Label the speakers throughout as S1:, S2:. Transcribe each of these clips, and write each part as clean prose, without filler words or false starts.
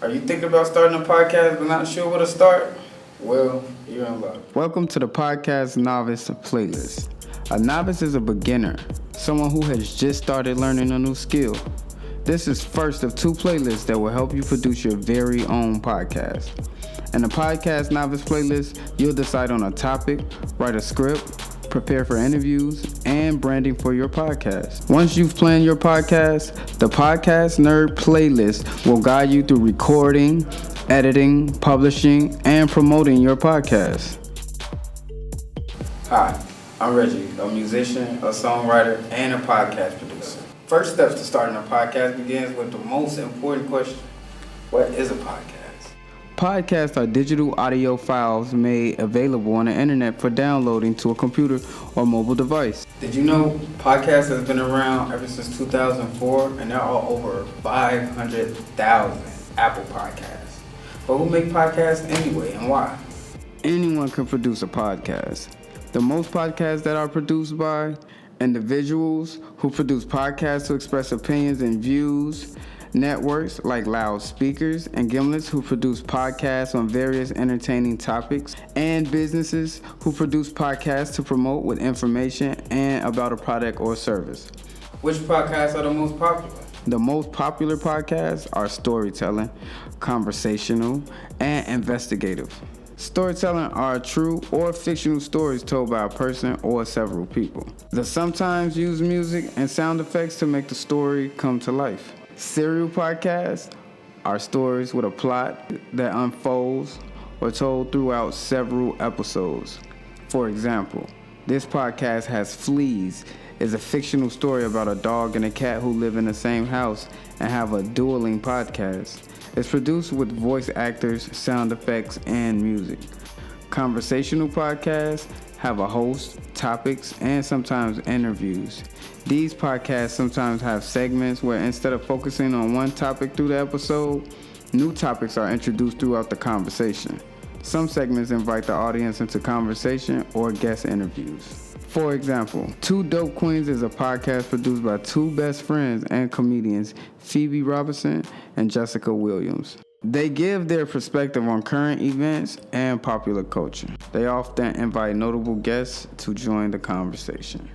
S1: Are you thinking about starting a podcast but not sure where to start? Well, you're in luck. Welcome to the podcast Novice Playlist. A novice is a beginner, someone who has just started learning a new skill. This is first of two playlists that will help you produce your very own podcast. In the podcast Novice Playlist, you'll decide on a topic, write a script, prepare for interviews, and branding for your podcast. Once you've planned your podcast, the Podcast Nerd Playlist will guide you through recording, editing, publishing, and promoting your podcast. Hi, I'm Reggie, a musician, a songwriter, and a podcast producer. First steps to starting a podcast begins with the most important question: what is a podcast? Podcasts are digital audio files made available on the internet for downloading to a computer or mobile device. Did you know podcasts has been around ever since 2004 and there are over 500,000 Apple Podcasts? But who make podcasts anyway and why? Anyone can produce a podcast. The most podcasts that are produced by individuals who produce podcasts to express opinions and views, networks like loudspeakers and gimlets who produce podcasts on various entertaining topics, and businesses who produce podcasts to promote with information and about a product or service. Which podcasts are the most popular? The most popular podcasts are storytelling, conversational, and investigative. Storytelling are true or fictional stories told by a person or several people. They sometimes use music and sound effects to make the story come to life. Serial podcasts are stories with a plot that unfolds or told throughout several episodes. For example, this podcast has FLEAS, is a fictional story about a dog and a cat who live in the same house and have a dueling podcast. It's produced with voice actors, sound effects, and music. Conversational podcasts have a host, topics, and sometimes interviews. These podcasts sometimes have segments where instead of focusing on one topic through the episode, new topics are introduced throughout the conversation. Some segments invite the audience into conversation or guest interviews. For example, Two Dope Queens is a podcast produced by two best friends and comedians, Phoebe Robinson and Jessica Williams. They give their perspective on current events and popular culture. They often invite notable guests to join the conversation.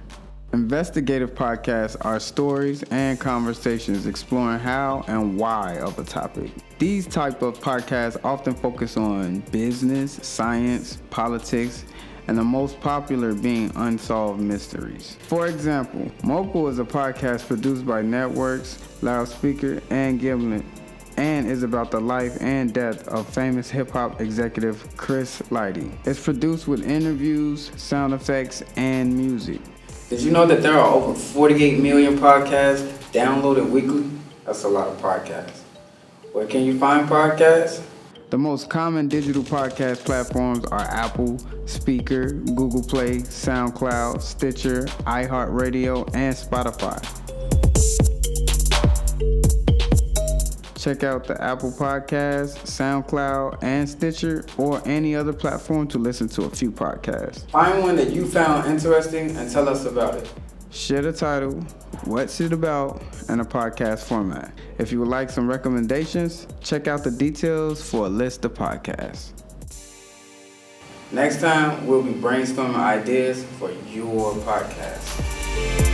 S1: Investigative podcasts are stories and conversations exploring how and why of a topic. These type of podcasts often focus on business, science, politics, and the most popular being unsolved mysteries. For example, Mogul is a podcast produced by Networks, Loudspeaker, and Gimlet, and is about the life and death of famous hip-hop executive Chris Lighty. It's produced with interviews, sound effects, and music. Did you know that there are over 48 million podcasts downloaded weekly? That's a lot of podcasts. Where can you find podcasts? The most common digital podcast platforms are Apple, Speaker, Google Play, SoundCloud, Stitcher, iHeartRadio, and Spotify. Check out the Apple Podcasts, SoundCloud, and Stitcher, or any other platform to listen to a few podcasts. Find one that you found interesting and tell us about it. Share the title, what's it about, and a podcast format. If you would like some recommendations, check out the details for a list of podcasts. Next time, we'll be brainstorming ideas for your podcast.